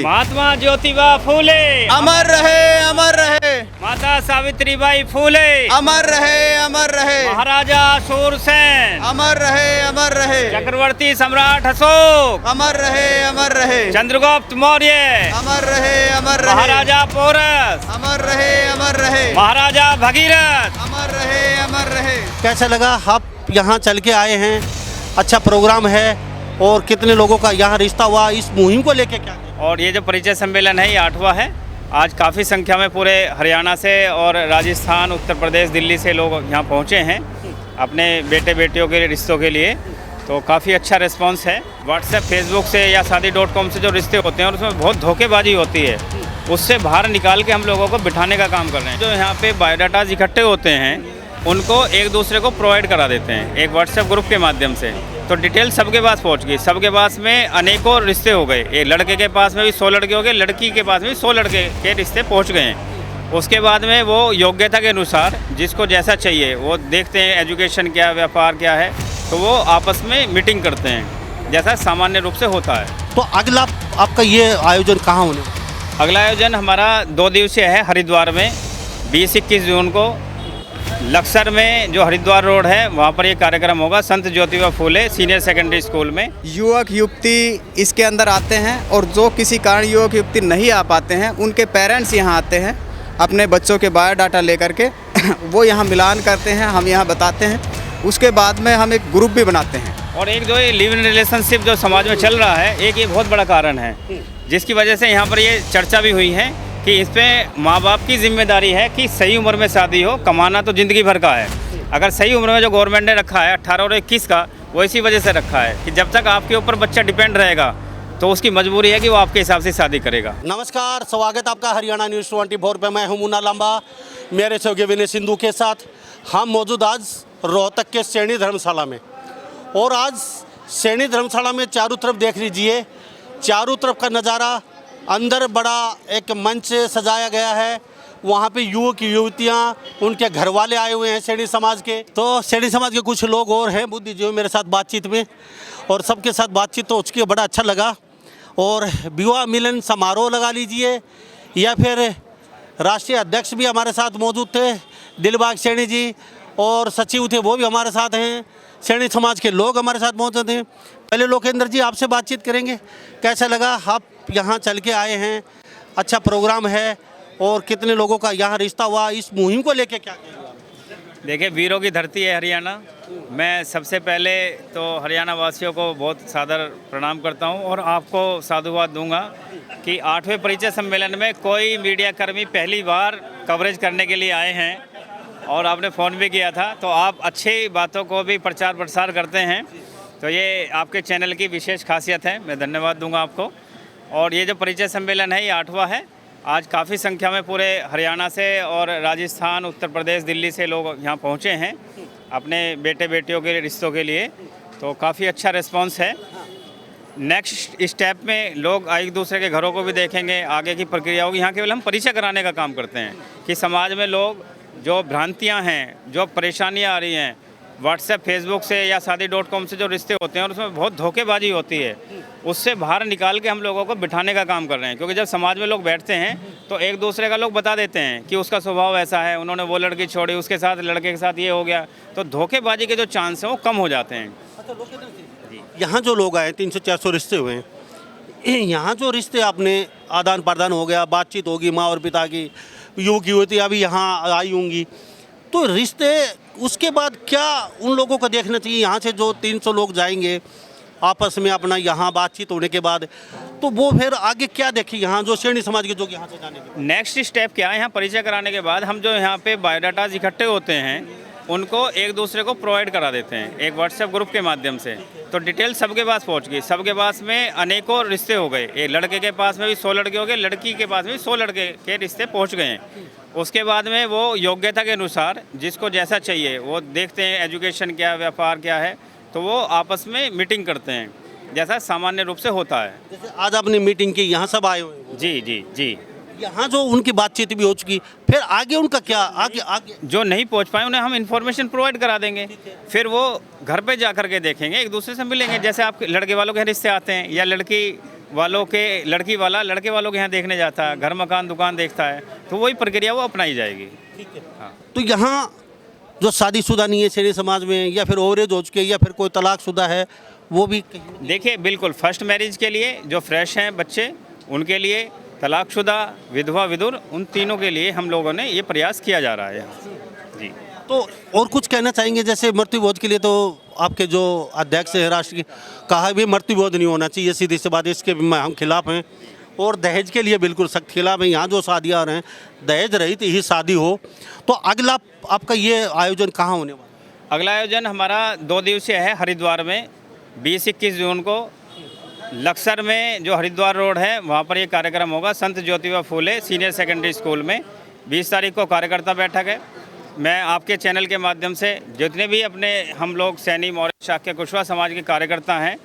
महात्मा ज्योतिबा फूले अमर रहे, अमर रहे। माता सावित्रीबाई फूले अमर रहे, अमर रहे। महाराजा सूरसेन अमर रहे, अमर रहे। चक्रवर्ती सम्राट अशोक अमर रहे, अमर रहे। चंद्रगुप्त मौर्य अमर रहे, अमर रहे। महाराजा पोरस अमर रहे, अमर रहे। महाराजा भगीरथ अमर रहे, अमर रहे। कैसा लगा? आप यहाँ चल के आए हैं, अच्छा प्रोग्राम है और कितने लोगों का यहाँ रिश्ता हुआ, इस मुहिम को लेके क्या? और ये जो परिचय सम्मेलन है ये 8वां है। आज काफ़ी संख्या में पूरे हरियाणा से और राजस्थान, उत्तर प्रदेश, दिल्ली से लोग यहाँ पहुँचे हैं अपने बेटे बेटियों के रिश्तों के लिए। तो काफ़ी अच्छा रिस्पांस है। व्हाट्सएप, फेसबुक से या शादी.com से जो रिश्ते होते हैं और उसमें बहुत धोखेबाजी होती है, उससे बाहर निकाल के हम लोगों को बिठाने का काम कर रहे हैं। जो यहाँ पे बायोडाटाज इकट्ठे होते हैं उनको एक दूसरे को प्रोवाइड करा देते हैं एक व्हाट्सएप ग्रुप के माध्यम से। तो डिटेल सबके पास पहुंच गई, सबके पास में अनेकों रिश्ते हो गए। एक लड़के के पास में भी 100 लड़के हो गए, लड़की के पास में भी 100 लड़के के रिश्ते पहुंच गए हैं। उसके बाद में वो योग्यता के अनुसार जिसको जैसा चाहिए वो देखते हैं, एजुकेशन क्या, व्यापार क्या है, तो वो आपस में मीटिंग करते हैं जैसा सामान्य रूप से होता है। तो अगला आपका ये आयोजन कहाँ होने? अगला आयोजन हमारा 2 दिवसीय है हरिद्वार में 20-21 जून को। लक्सर में जो हरिद्वार रोड है वहाँ पर ये कार्यक्रम होगा, संत Jyotiba Phule senior secondary school में। युवक युवती इसके अंदर आते हैं और जो किसी कारण युवक युवती नहीं आ पाते हैं उनके पेरेंट्स यहाँ आते हैं अपने बच्चों के बायोडाटा लेकर के वो यहाँ मिलान करते हैं, हम यहाँ बताते हैं। उसके बाद में हम एक ग्रुप भी बनाते हैं। और एक जो ये लिव इन रिलेशनशिप जो समाज में चल रहा है, एक ये बहुत बड़ा कारण है जिसकी वजह से यहाँ पर ये चर्चा भी हुई है कि इस पर माँ बाप की जिम्मेदारी है कि सही उम्र में शादी हो। कमाना तो ज़िंदगी भर का है। अगर सही उम्र में जो गवर्नमेंट ने रखा है 18 और 21 का, वो इसी वजह से रखा है कि जब तक आपके ऊपर बच्चा डिपेंड रहेगा तो उसकी मजबूरी है कि वो आपके हिसाब से शादी करेगा। नमस्कार, स्वागत आपका हरियाणा न्यूज़ 24 पे। मैं हूं मुन्ना लांबा, मेरे सहयोगी विनय सिंधु के साथ हम मौजूद आज रोहतक के सैनी धर्मशाला में। और आज सैनी धर्मशाला में चारों तरफ देख लीजिए, चारों तरफ का नज़ारा, अंदर बड़ा एक मंच सजाया गया है। वहाँ पे युवक युवतियाँ, उनके घर वाले आए हुए हैं सैनी समाज के। तो सैनी समाज के कुछ लोग और हैं बुद्धिजीवी मेरे साथ बातचीत में, और सबके साथ बातचीत तो उसके बड़ा अच्छा लगा। और विवाह मिलन समारोह लगा लीजिए, या फिर राष्ट्रीय अध्यक्ष भी हमारे साथ मौजूद थे, दिलबाग सैनी जी, और सचिव थे वो भी हमारे साथ हैं। सैनी समाज के लोग हमारे साथ मौजूद हैं। पहले लोकेंद्र जी आपसे बातचीत करेंगे, कैसा लगा? आप यहाँ चल के आए हैं, अच्छा प्रोग्राम है और कितने लोगों का यहाँ रिश्ता हुआ, इस मुहिम को लेके क्या कहेंगे? देखिए, वीरों की धरती है हरियाणा। मैं सबसे पहले तो हरियाणा वासियों को बहुत सादर प्रणाम करता हूं और आपको साधुवाद दूंगा कि 8वें परिचय सम्मेलन में कोई मीडिया कर्मी पहली बार कवरेज करने के लिए आए हैं और आपने फ़ोन भी किया था। तो आप अच्छी बातों को भी प्रचार प्रसार करते हैं, तो ये आपके चैनल की विशेष खासियत है। मैं धन्यवाद दूंगा आपको। और ये जो परिचय सम्मेलन है ये 8वां है। आज काफ़ी संख्या में पूरे हरियाणा से और राजस्थान, उत्तर प्रदेश, दिल्ली से लोग यहाँ पहुँचे हैं अपने बेटे बेटियों के रिश्तों के लिए। तो काफ़ी अच्छा रिस्पांस है। नेक्स्ट स्टेप में लोग एक दूसरे के घरों को भी देखेंगे, आगे की प्रक्रिया होगी। यहाँ केवल हम परिचय कराने का काम करते हैं कि समाज में लोग जो भ्रांतियाँ हैं, जो परेशानियाँ आ रही हैं, व्हाट्सएप, फेसबुक से या शादी.com से जो रिश्ते होते हैं और उसमें बहुत धोखेबाजी होती है, उससे बाहर निकाल के हम लोगों को बिठाने का काम कर रहे हैं। क्योंकि जब समाज में लोग बैठते हैं तो एक दूसरे का लोग बता देते हैं कि उसका स्वभाव ऐसा है, उन्होंने वो लड़की छोड़ी, उसके साथ लड़के के साथ ये हो गया, तो धोखेबाजी के जो चांस हैं वो कम हो जाते हैं। यहाँ जो लोग आए 300-400 रिश्ते हुए हैं, यहाँ जो रिश्ते आपने आदान प्रदान हो गया, बातचीत होगी माँ और पिता की, युवक युवतियाँ भी यहाँ आई होंगी, तो रिश्ते उसके बाद क्या उन लोगों को देखना चाहिए? यहाँ से जो 300 लोग जाएंगे आपस में अपना यहाँ बातचीत होने के बाद, तो वो फिर आगे क्या देखें? यहाँ जो सैनी समाज के जो यहाँ से जाने के नेक्स्ट स्टेप क्या है? यहाँ परिचय कराने के बाद हम जो यहाँ पे बायोडाटाज इकट्ठे होते हैं उनको एक दूसरे को प्रोवाइड करा देते हैं एक व्हाट्सएप ग्रुप के माध्यम से। तो डिटेल सबके पास पहुंच गई, सबके पास में अनेकों रिश्ते हो गए। एक लड़के के पास में भी 100 लड़के हो गए, लड़की के पास में भी 100 लड़के के रिश्ते पहुंच गए हैं। उसके बाद में वो योग्यता के अनुसार जिसको जैसा चाहिए वो देखते हैं, एजुकेशन क्या, व्यापार क्या है, तो वो आपस में मीटिंग करते हैं जैसा सामान्य रूप से होता है। जैसे आज आपने मीटिंग की, यहाँ सब आए हुए हैं। जी जी जी। यहाँ जो उनकी बातचीत भी हो चुकी, फिर आगे उनका क्या? आगे जो नहीं पहुंच पाए उन्हें हम इन्फॉर्मेशन प्रोवाइड करा देंगे, फिर वो घर पे जा कर के देखेंगे, एक दूसरे से मिलेंगे। जैसे आप लड़के वालों के रिश्ते आते हैं या लड़की वालों के लड़की वाला लड़के वालों के यहाँ देखने जाता है, घर मकान दुकान देखता है, तो वही प्रक्रिया वो अपनाई जाएगी। हाँ। तो यहाँ जो शादीशुदा नहीं है शहरी समाज में, या फिर ओवरेज हो चुके, या फिर कोई तलाकशुदा है, वो भी देखिए बिल्कुल फर्स्ट मैरिज के लिए जो फ्रेश हैं बच्चे, उनके लिए, तलाकशुदा, विधवा विधुर, उन तीनों के लिए हम लोगों ने ये प्रयास किया जा रहा है यहाँ। जी। तो और कुछ कहना चाहेंगे? जैसे मृत्यु भोज के लिए तो आपके जो अध्यक्ष है राष्ट्र की, कहा भी मृत्यु भोज नहीं होना चाहिए, सीधी सी बात, इसके भी हम खिलाफ हैं। और दहेज के लिए बिल्कुल सख्त खिलाफ है। यहाँ जो शादियाँ हो रहे हैं दहेज रहित ही शादी हो। तो अगला आपका ये आयोजन कहाँ होने वाला है? अगला आयोजन हमारा 2 दिवसीय है हरिद्वार में, 20-21 जून को लक्सर में जो हरिद्वार रोड है वहाँ पर ये कार्यक्रम होगा, संत Jyotiba Phule senior secondary school में। 20 तारीख को कार्यकर्ता बैठक है। मैं आपके चैनल के माध्यम से जितने भी अपने हम लोग सैनी मौर्य शाक्य कुशवाहा समाज के कार्यकर्ता हैं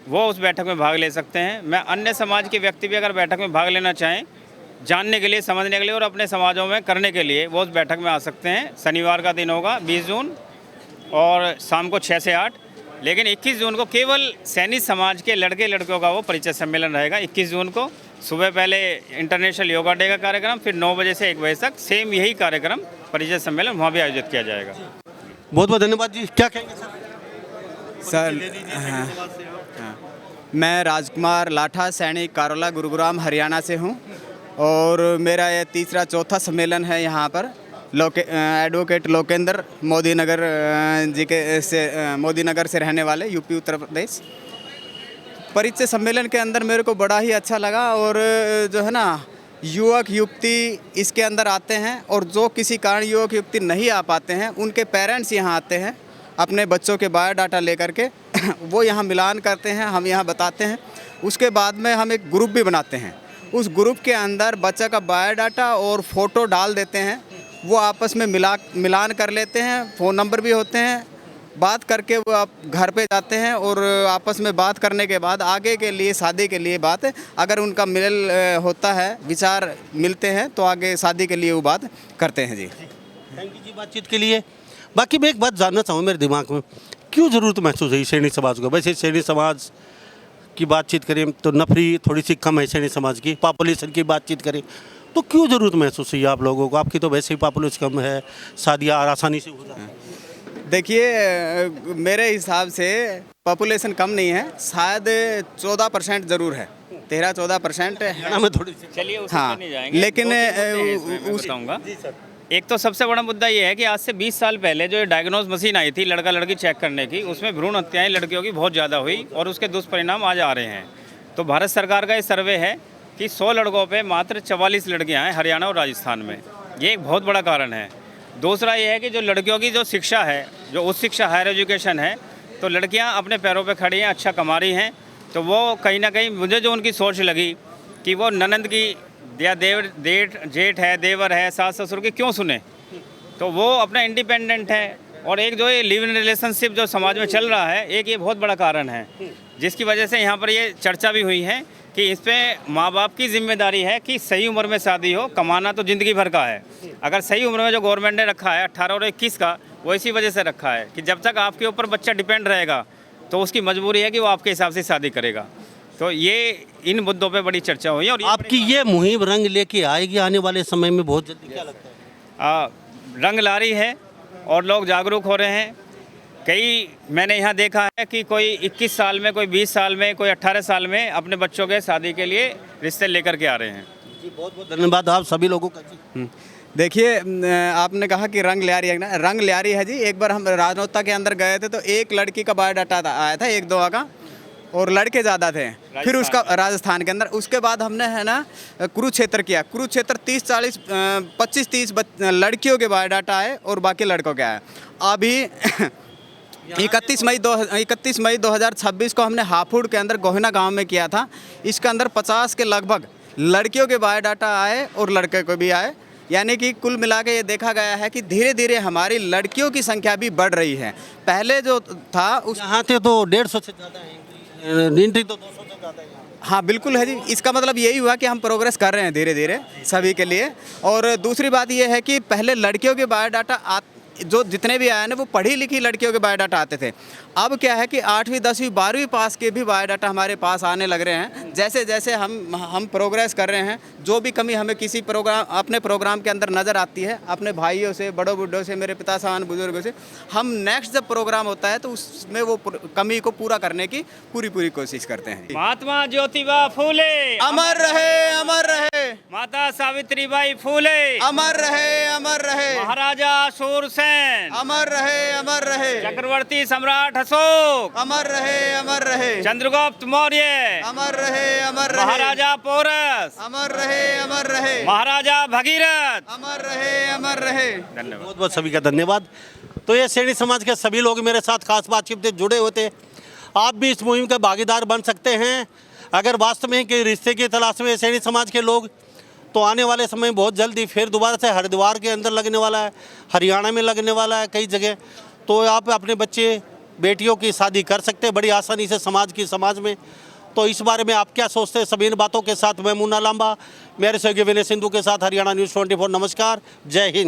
वो उस बैठक में भाग ले सकते हैं। मैं अन्य समाज के व्यक्ति भी अगर बैठक में भाग लेना चाहें, जानने के लिए, समझने के लिए और अपने समाजों में करने के लिए, वो उस बैठक में आ सकते हैं। शनिवार का दिन होगा 20 जून और शाम को 6 से 8। लेकिन 21 जून को केवल सैनी समाज के लड़के लड़कियों का वो परिचय सम्मेलन रहेगा। 21 जून को सुबह पहले इंटरनेशनल योगा डे का कार्यक्रम, फिर 9 बजे से 1 बजे तक सेम यही कार्यक्रम परिचय सम्मेलन वहाँ भी आयोजित किया जाएगा। बहुत बहुत धन्यवाद जी। क्या कहेंगे सर? मैं राजकुमार लाठा, सैनिक कारोला, गुरुग्राम, हरियाणा से हूँ और मेरा ये तीसरा चौथा सम्मेलन है यहाँ पर। एडवोकेट लोकेंद्र मोदी नगर जी के से मोदी नगर से रहने वाले, यूपी उत्तर प्रदेश। परिचय सम्मेलन के अंदर मेरे को बड़ा ही अच्छा लगा और जो है ना युवक युवती इसके अंदर आते हैं और जो किसी कारण युवक युवती नहीं आ पाते हैं उनके पेरेंट्स यहाँ आते हैं अपने बच्चों के बायोडाटा लेकर के वो यहाँ मिलान करते हैं, हम यहाँ बताते हैं। उसके बाद में हम एक ग्रुप भी बनाते हैं। उस ग्रुप के अंदर बच्चा का बायोडाटा और फ़ोटो डाल देते हैं, वो आपस में मिलान कर लेते हैं। फ़ोन नंबर भी होते हैं, बात करके वो आप घर पे जाते हैं और आपस में बात करने के बाद आगे के लिए शादी के लिए बात, अगर उनका मिल होता है, विचार मिलते हैं तो आगे शादी के लिए वो बात करते हैं जी। थैंक यू जी बातचीत के लिए। बाकी मैं एक बात जानना चाहूँ, मेरे दिमाग में क्यों ज़रूरत महसूस हुई सैनी समाज को? वैसे सैनी समाज की बातचीत करें तो नफरी थोड़ी सी कम है, सैनी समाज की पॉपुलेशन की बातचीत करें तो क्यों ज़रूरत महसूस हुई आप लोगों को? आपकी तो वैसे ही पॉपुलेशन कम है, शादियाँ आसानी से हो जाती हैं। देखिए मेरे हिसाब से पॉपुलेशन कम नहीं है, शायद 14% ज़रूर है, 13-14% है में थोड़ी सी। चलिए उसमें हाँ, नहीं जाएंगे, लेकिन मैं बताऊंगा। एक तो सबसे बड़ा मुद्दा ये है कि आज से 20 साल पहले जो डायग्नोज मशीन आई थी लड़का लड़की चेक करने की, उसमें भ्रूण हत्याएं लड़कियों की बहुत ज़्यादा हुई और उसके दुष्परिणाम आज आ रहे हैं। तो भारत सरकार का ये सर्वे है कि 100 लड़कों पे मात्र 44 लड़कियां हैं हरियाणा और राजस्थान में। ये एक बहुत बड़ा कारण है। दूसरा ये है कि जो लड़कियों की जो शिक्षा है, जो उच्च शिक्षा हायर एजुकेशन है, तो लड़कियां अपने पैरों पे खड़ी हैं, अच्छा कमा रही हैं। तो वो कहीं ना कहीं मुझे जो उनकी सोच लगी कि वो ननंद की या जेठ है, देवर है, सास ससुर की क्यों सुने, तो वो अपना इंडिपेंडेंट है। और एक जो ये लिव इन रिलेशनशिप जो समाज में चल रहा है, एक ये बहुत बड़ा कारण है जिसकी वजह से यहाँ पर ये चर्चा भी हुई है कि इस पर माँ बाप की जिम्मेदारी है कि सही उम्र में शादी हो। कमाना तो ज़िंदगी भर का है, अगर सही उम्र में जो गवर्नमेंट ने रखा है 18 और 21 का, वो इसी वजह से रखा है कि जब तक आपके ऊपर बच्चा डिपेंड रहेगा तो उसकी मजबूरी है कि वो आपके हिसाब से शादी करेगा। तो ये इन मुद्दों पे बड़ी चर्चा हुई। और आपकी ये मुहिम रंग लेके आएगी आने वाले समय में बहुत जल्दी, क्या लगता है? रंग ला रही है और लोग जागरूक हो रहे हैं। कई मैंने यहाँ देखा है कि कोई 21 साल में, कोई 20 साल में, कोई 18 साल में अपने बच्चों के शादी के लिए रिश्ते लेकर के आ रहे हैं। जी बहुत बहुत धन्यवाद आप सभी लोगों का। देखिए आपने कहा कि रंग लियारी है ना, रंग लियारी है जी। एक बार हम राजनोता के अंदर गए थे तो एक लड़की का बायोडाटा आया था, 1-2 का, और लड़के ज़्यादा थे। फिर उसका राजस्थान के अंदर, उसके बाद हमने है ना कुरुक्षेत्र किया। कुरुक्षेत्र 30-40 25-30 लड़कियों के बायोडाटा आए और बाकी लड़कों के आए। अभी 31 मई 2026 को हमने हापुड़ के अंदर गोहिना गांव में किया था। इसके अंदर 50 के लगभग लड़कियों के बायोडाटा आए और लड़के को भी आए। यानी कि कुल मिला के ये देखा गया है कि धीरे धीरे हमारी लड़कियों की संख्या भी बढ़ रही है। पहले जो था उस यहाँ थे तो 150 से ज़्यादा है, एंट्री तो 200 से ज़्यादा है। हाँ बिल्कुल है जी। इसका मतलब यही हुआ कि हम प्रोग्रेस कर रहे हैं धीरे धीरे सभी के लिए। और दूसरी बात ये है कि पहले लड़कियों के बायोडाटा जो जितने भी आए ना वो पढ़ी लिखी लड़कियों के बायोडाटा आते थे। अब क्या है कि 8वीं 10वीं 12वीं पास के भी बायोडाटा हमारे पास आने लग रहे हैं। जैसे जैसे हम प्रोग्रेस कर रहे हैं, जो भी कमी हमें किसी प्रोग्राम अपने प्रोग्राम के अंदर नज़र आती है, अपने भाइयों से, बड़ों बूढ़ों से, मेरे पिता समान बुजुर्गों से, हम नेक्स्ट जब प्रोग्राम होता है तो उसमें वो कमी को पूरा करने की पूरी कोशिश करते हैं। महात्मा ज्योतिबा फूले अमर रहे, अमर रहे। माता सावित्रीबाई फूले अमर रहे, अमर रहे। महाराजा अशोक सेन अमर रहे, अमर रहे। चक्रवर्ती सम्राट अशोक अमर रहे, अमर रहे। चंद्रगुप्त मौर्य अमर रहे, अमर रहे। महाराजा पोरस अमर रहे, अमर रहे। महाराजा भगीरथ अमर रहे, अमर रहे। धन्यवाद। बहुत बहुत सभी का धन्यवाद। तो ये सैनी समाज के सभी लोग मेरे साथ खास बातचीत से जुड़े हुए थे। आप भी इस मुहिम का भागीदार बन सकते हैं। अगर वास्तव में कि रिश्ते की तलाश में सैनी समाज के लोग, तो आने वाले समय में बहुत जल्दी फिर दोबारा से हरिद्वार के अंदर लगने वाला है, हरियाणा में लगने वाला है कई जगह। तो आप अपने बच्चे बेटियों की शादी कर सकते हैं बड़ी आसानी से समाज में। तो इस बारे में आप क्या सोचते हैं? सभी इन बातों के साथ मैं मुन्ना लांबा, मेरे सहयोगी विनय सिंधु के साथ हरियाणा न्यूज़ 24। नमस्कार, जय हिंद।